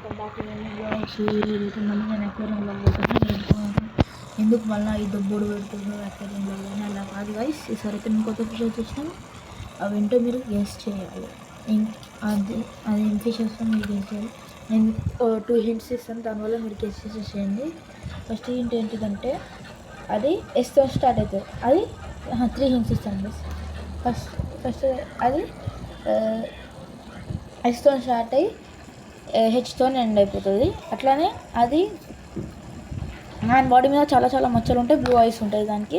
Welcome back to my blogs. ఈరోజు మళ్ళీ నేను అక్వేరియంలో పోతాను. ఎందుకు మళ్ళీ ఈ దొబ్బోడు పెడుతున్నాను అక్వేరియంలో కానీ అలా కాదు గైస్. ఈసారి అయితే నేను కొత్త ఫిషెస్ వచ్చినాను. అవి ఏంటో మీరు గెస్ చేయాలి. అది ఏం ఫిష్ వస్తుందో మీరు గెస్ చేయాలి. నేను 2 hints ఇస్తాను, దానివల్ల మీరు గెస్ చేసేసేయండి. ఫస్ట్ హింట్ ఏంటిదంటే అది ఎస్తో స్టార్ట్ అవుతుంది. అది 3 hints ఇస్తాను గైస్. ఫస్ట్ అది ఎస్తో స్టార్ట్ అయ్యి హెచ్తో ఎండ్ అయిపోతుంది. అట్లానే అది మన బాడీ మీద చాలా చాలా మచ్చలు ఉంటాయి, బ్లూ ఐస్ ఉంటాయి దానికి.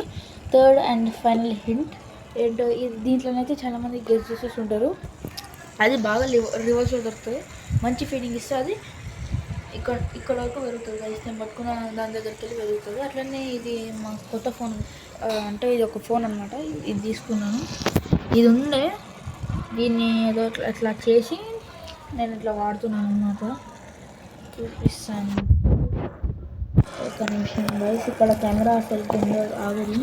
థర్డ్ అండ్ ఫైనల్ హింట్ ఏంటో దీంట్లోనైతే చాలామంది గెస్ చేసేసి ఉంటారు. అది బాగా రివర్స్లో దొరుకుతుంది. మంచి ఫీడింగ్ ఇస్తే అది ఇక్కడ వరకు పెరుగుతుంది గైస్. నేను పట్టుకున్న దాని దగ్గరికి వెళ్ళి పెరుగుతుంది. అట్లనే ఇది మా కొత్త ఫోన్, అంటే ఇది ఒక ఫోన్ అనమాట. ఇది తీసుకున్నాను. ఇది ఉండే దీన్ని ఏదో అట్లా చేసి నేను ఇట్లా వాడుతున్నాను అన్నమాట. చూపిస్తాను ఒక నిమిషం గైస్. ఇక్కడ కెమెరా సరిగ్గా ఆగదు.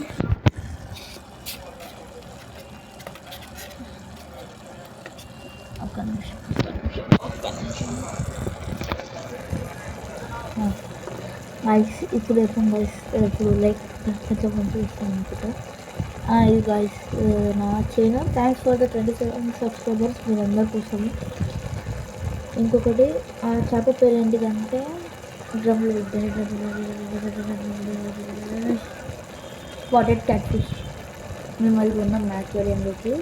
ఒక్క నిమిషం గైస్. ఇప్పుడు చెప్పండి గైస్. ఇప్పుడు లైక్ కొంచెం ఇస్తాను అనుకుంటా. ఇది గైస్ నా channel. Thanks for the 27 subscribers మీరందరి కోసం. ఇంకొకటి ఆ చేప పేరు ఏంటిదంటే డ్రమ్లు స్పాటెడ్ క్యాట్ఫిష్. మేము అది కొన్నాం అక్వేరియంలోకి.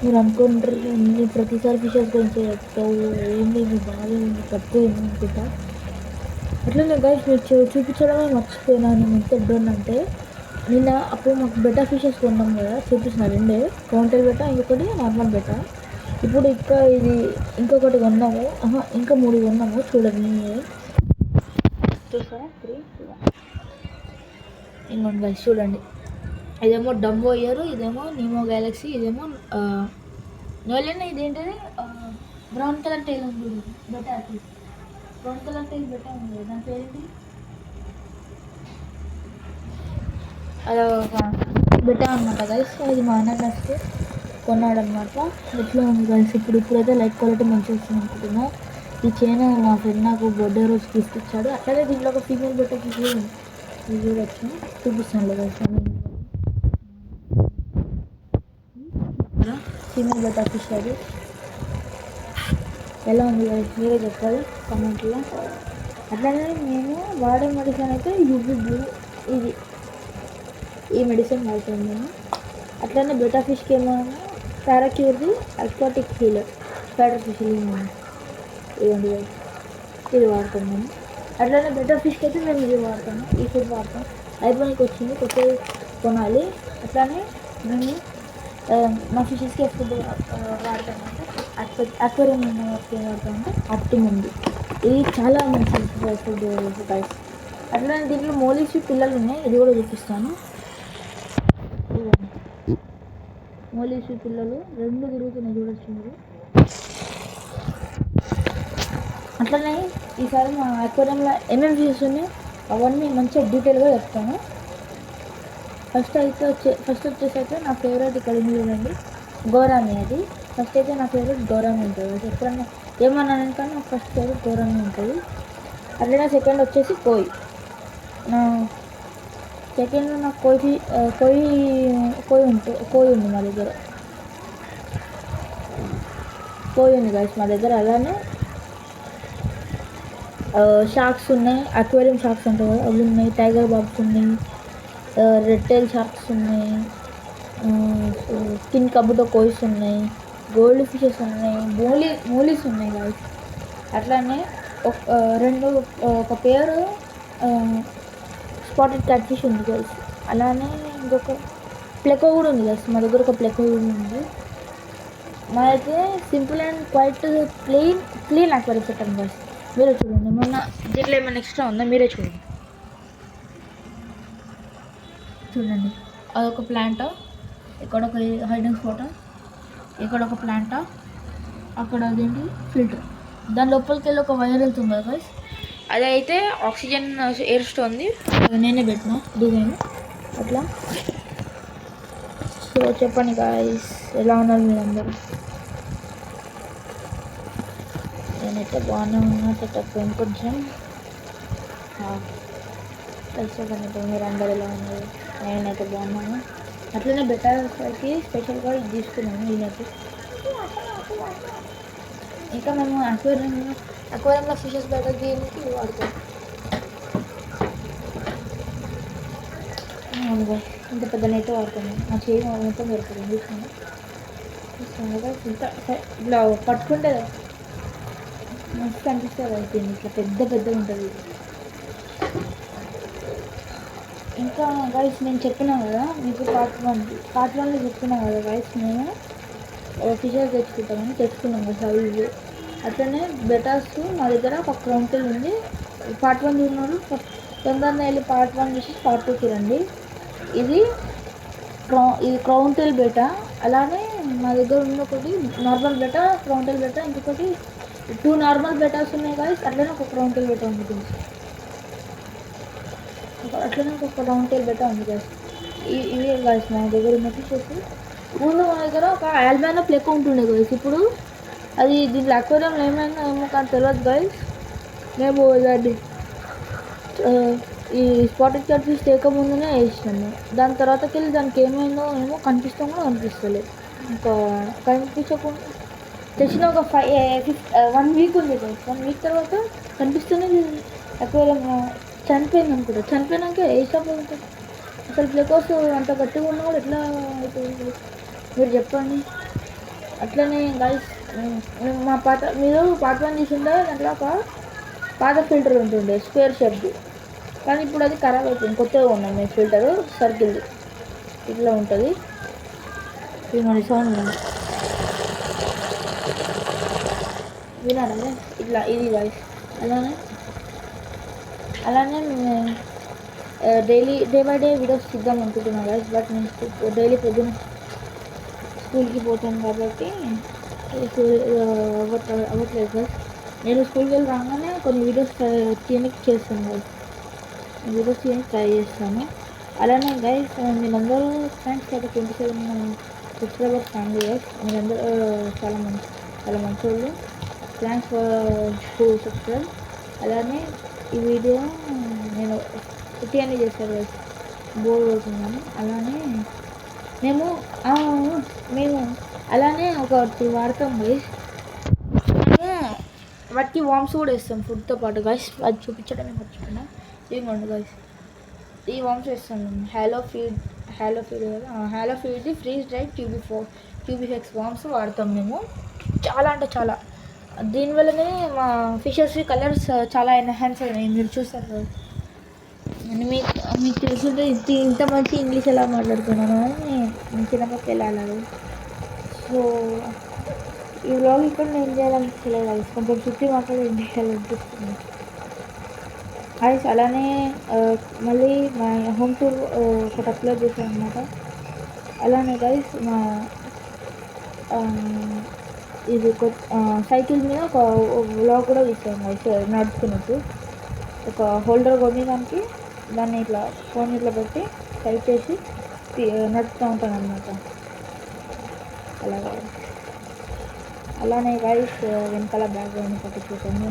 మీరు అనుకుంటారు నేను ప్రతిసారి ఫిషెస్ గురించి చెప్తావు, ఏంటి మీ బాగా తప్పు అనుకుంటా. అట్లనే గైస్ మీరు చూపించడమే మర్చిపోయినా. నేను ఎంత ఎడ్డున్నంటే నిన్న అప్పుడు మాకు బెటా ఫిషెస్ కొన్నాం కదా, చూపిస్తున్నా. 2 కౌంటర్ బెటా, ఇంకొకటి నార్మల్ బెటా. ఇప్పుడు ఇది ఇంకొకటి కొన్నాము. ఇంకా 3 కొన్నాము. చూడండి చూసారా? 3 ఇంకోటి గైస్ చూడండి. ఇదేమో డంబో ఇయర్, ఇదేమో నీమో గ్యాలక్సీ, ఇదేమో నోలెన్. ఇదేంటిది బ్రౌన్ కలర్ టైల్ ఉంది. Betta brown colour tail betta ఉంది. దాని పేరేంటి? అలా బెటా అనమాట గైస్. అది మా అన్న నచ్చితే కొన్నాడు అనమాట. ఎట్లా ఉంది గైస్? ఇప్పుడైతే లైట్ క్వాలిటీ మంచిగా వస్తుంది అనుకుంటున్నా. ఈ చైన్ మా ఫ్రెండ్ నాకు బర్త్డే రోజు తీసుకొచ్చాడు. అట్లాగే దీంట్లో ఒక ఫీమేల్ బెటా ఫిష్ చూడొచ్చు. చూపిస్తాను గైస్. ఫీమేల్ బెటా ఫిష్ అది ఎలా ఉంది గైస్ మీరే చెప్పాలి కామెంట్లో. అట్లానే నేను వాడే మెడిసిన్ అయితే యూబీ బ్లూ, ఈ మెడిసిన్ వాడుతాను నేను. అట్లనే బెటా ఫిష్కి ఏమో పారాక్యూర్ది అక్వాటిక్ హీలర్ స్పైడర్ ఫిష్ ఇవ్వండి, ఇది వాడతాను నేను. అట్లనే బెటా ఫిష్కి అయితే మేము ఇది వాడతాను, ఈ ఫుడ్ వాడతాం. అయిపోయినకి వచ్చింది, కొత్తది కొనాలి. అట్లానే మేము మా ఫిషెస్కి ఫుడ్ వాడతామంటే అక్వేరియం వాడతామంటే ఆప్టిమమ్ది. ఇది చాలా మంచి ఫుడ్ గైస్. అట్లనే దీంట్లో మోలీస్ పిల్లలు ఉన్నాయి, ఇది కూడా చూపిస్తాను. మోలీస్ పిల్లలు 2 తిరుగుతున్నాయి చూడొచ్చు మీరు. అట్లనే ఈసారి మా అక్వేరియంలో ఏమేమి ఫిషెస్ ఉన్నాయో అవన్నీ మంచిగా డీటెయిల్గా చెప్తాను. ఫస్ట్ వచ్చేసి అయితే నా ఫేవరెట్ ఇక్కడ ఉంది చూడండి, గౌరామి. అది ఫస్ట్ అయితే నా ఫేవరెట్ గౌరామి ఉంటుంది. ఎప్పుడన్నా ఏమన్నా కానీ నాకు ఫస్ట్ ఫేవరెట్ గౌరామి ఉంటుంది. అట్లనే సెకండ్ వచ్చేసి కోయి. నా సెకండ్లో నాకు కోయి ఉంది మా దగ్గర. కోయి ఉంది గైస్ మా దగ్గర. అలానే షార్క్స్ ఉన్నాయి, అక్వేరియం షార్క్స్ ఉంటాయి కదా అవి ఉన్నాయి. టైగర్ బాబ్స్ ఉన్నాయి, రెడ్ టైల్ షార్క్స్ ఉన్నాయి, స్కిన్ కబుతో కోయిస్ ఉన్నాయి, గోల్డ్ ఫిషెస్ ఉన్నాయి, మోలీస్ ఉన్నాయి గైస్. అట్లానే ఒక పేరు స్పాటెడ్ క్యాట్ ఫిష్ ఉంది గైస్. అలానే ఇంకొక ప్లెకో కూడా ఉంది గైస్. మా దగ్గర ఒక ప్లెకో కూడా ఉంది. మాదైతే simple and quite clean aquarium పెట్టాను గైస్. మీరే చూడండి. దీంట్లో ఏమైనా ఎక్స్ట్రా ఉందా మీరే చూడండి. అదొక ప్లాంట్, ఇక్కడ ఒక హైడింగ్ స్పాట్, ఇక్కడ ఒక ప్లాంట్, అక్కడ అదేంటి ఫిల్టర్. దాని లోపలికి వెళ్ళి ఒక వైర్ వెళ్తుంది కదా గైస్. అది అయితే ఆక్సిజన్ ఎయిర్ స్టోన్ది, నేనే పెట్టిన డిజైన్ అట్లా. సో చెప్పండి గైస్, ఎలా ఉన్నారు మీరందరూ? నేనైతే బాగానే ఉన్నా సెటప్ ఇంకొంచెం తెలుసుకోండి మీరు అందరు ఎలా ఉన్నారు. నేనైతే బాగున్నాను. అట్లనే బెటర్ సైడ్కి స్పెషల్గా ఇది తీసుకున్నాను నేనైతే. ఇంకా మేము అక్వేరియంలో ఫిషెస్ బెటర్ గేమ్కి వాడతాం. అవును, ఇంత పెద్ద నెట్ వాడుతాను. మా చేయి మొత్తం దొరుకుతుంది చూసుకోండి. ఇంత ఇట్లా పట్టుకుంటే మస్తు అనిపిస్తుంది. అయిపోయింది ఇట్లా పెద్ద పెద్ద ఉంటుంది. ఇంకా గైస్ నేను చెప్పినా కదా మీకు పార్ట్ వన్లో చెప్పినా కదా గైస్, మేము ఫిషెస్ తెచ్చుకున్నాం కదా సైజు. అట్లనే బెటాస్ మా దగ్గర ఒక క్రౌంటెల్ ఉంది. పార్ట్ 1 చూడన్నారు తొందరగా వెళ్ళి పార్ట్ 1 చూసి పార్ట్ 2కి రండి. ఇది క్రౌంటెల్ బెటా. అలానే మా దగ్గర ఉన్న ఒకటి నార్మల్ బెటా, క్రౌంటెల్ బెటా, ఇంకొకటి 2 నార్మల్ బెటాస్ ఉన్నాయి గైస్. అట్లనే ఒక క్రౌంటెల్ బెటా ఉంది. అట్లనే ఒక క్రౌంటెల్ బెటా ఉంది గైస్. ఇవి గైస్ మా దగ్గర ఉన్న ఫిషెస్. ముందు మా దగ్గర ఒక ఆల్బానో ప్లెక్ ఉంటుండే గైస్. ఇప్పుడు అది దీంట్లో అక్వేరియంలో ఏమైనా ఏమో కానీ తెలియదు గైస్. మేము దాన్ని ఈ స్పాటెడ్ క్యాట్ ఫిష్ తేకముందునే వేసినాము. దాని తర్వాతకి వెళ్ళి దానికి ఏమైందో ఏమో కనిపిస్తాం కూడా కనిపిస్తలేదు. ఇంకా కనిపించకుండా తెచ్చిన ఒక 1 వీక్ ఉంది గైస్. 1 వీక్ తర్వాత కనిపిస్తూనే అక్వేరియం చనిపోయింది అనుకుంటా. చనిపోయినాక వేసినప్పుడు అసలు ప్లేకోస్ అంత గట్టిగా ఉన్నా కూడా ఎట్లా అవుతుంది మీరు చెప్పండి. అట్లనే గైస్ మా మీరు పార్ట్ 1 తీసుంటే దాంట్లో ఒక పాత ఫిల్టర్ ఉంటుండే స్క్వేర్ షేప్ది. కానీ ఇప్పుడు అది ఖరాబ్ అయిపోయింది. కొత్తగా ఉన్నాం మేము ఫిల్టరు సర్కిల్ది ఇట్లా ఉంటుంది. ఇది సౌండ్ వినారా ఇట్లా ఇది గైస్. అలానే డే బై డే వీడియోస్ చూద్దాం అనుకుంటున్నాను గైస్. బట్ నేను డైలీ పొద్దున్న స్కూల్కి పోతాను కాబట్టి అవ్వట్లేదు గైస్. నేను స్కూల్కి వెళ్ళి రాగానే కొన్ని వీడియోస్ తీయడానికి చేస్తాను గైస్. వీడియోస్ తీయడానికి ట్రై చేస్తాను. అలానే గైస్ మీరందరూ thanks for 27 subscribers family guys. మీరందరూ చాలా మంచి వాళ్ళు. Thanks for subscribe. అలానే ఈ వీడియో నేను అన్ని చేస్తాను గైస్, బోర్ అవుతుందని. అలానే మేము అలానే ఒకటి వాడతాం గైస్. మేము వాటికి వామ్స్ కూడా వేస్తాం ఫుడ్తో పాటు గైస్. అది చూపించడమే మర్చిపోయినా. ఇదిగోండి గైస్, ఈ వామ్స్ వేస్తాం. హ్యాలో ఫీడ్ది ఫ్రీజ్ డ్రైడ్ క్యూబిఫెక్స్ వామ్స్ వాడతాం మేము. చాలా అంటే చాలా దీనివల్లనే మా ఫిషెస్ కలర్స్ చాలా ఎన్హాన్స్ అయినాయి. మీరు చూస్తారు కదా. మీకు తెలుసుంటే ఇంత మంచి ఇంగ్లీష్ ఎలా మాట్లాడుతున్నాను అని చిన్నప్పటికి వెళ్ళాలి. సో ఈ వ్లాగ్ ఇక్కడ నేను చేయాలనిపించలేదు గైస్. కొంచెం చుట్టి మాట్లాడి ఏం చేయాలనిపిస్తుంది గైస్. అలానే మళ్ళీ మా హోమ్ టూర్ ఒకటి అప్లోడ్ చేశాను అనమాట. అలానే గైస్ మా ఇది సైకిల్ మీద ఒక వ్లాగ్ కూడా తీసాను గైస్. నడుచుకున్నట్టు ఒక హోల్డర్ కొనేదానికి దాన్ని ఇట్లా ఫోన్ ఇట్లా పెట్టి టైప్ చేసి నడుపుతూ ఉంటాను అనమాట. అలానే గైస్ వెనకాల బ్యాక్గ్రౌండ్ పట్టించుకోండి.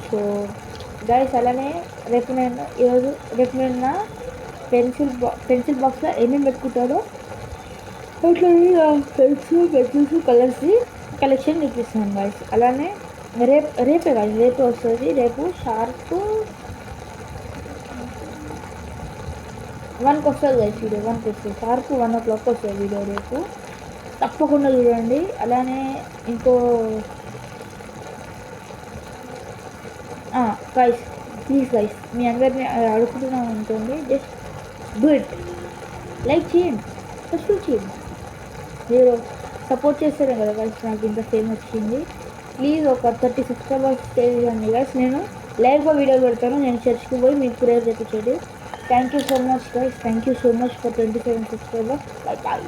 సో గైస్ అలానే రేపు నేను నా పెన్సిల్ బాక్స్లో ఏమేమి పెట్టుకుంటాడో అట్లా పెన్సిల్స్ కలర్స్ కలెక్షన్ చూపిస్తాను గైస్. అలానే రేపే కాదు, రేపు వస్తుంది. రేపు షార్ప్ 1కి వస్తుంది గైస్. వీడియో 1కి వస్తుంది. షార్ప్ 1 o'clock వస్తుంది వీడియో రేపు. తప్పకుండా చూడండి. అలానే ఇంకో గైస్ ప్లీజ్ గైస్ మీ అందరినీ అడుగుతున్నాను అనుకోండి. Just do it. లైక్ చేయండి, సబ్స్క్రైబ్ చేయండి. మీరు సపోర్ట్ చేస్తారే కదా గైస్ నాకు ఇంత ఫేమ్ వచ్చింది. ప్లీజ్ ఒక 30 సబ్స్క్రైబర్స్ చేయండి గైస్. నేను లైవ్గా వీడియో పెడతాను. నేను చర్చ్కి పోయి మీకు ప్రేయర్ చేయించేది. Thank you so much guys. Thank you so much for 27 subscribers. Bye bye.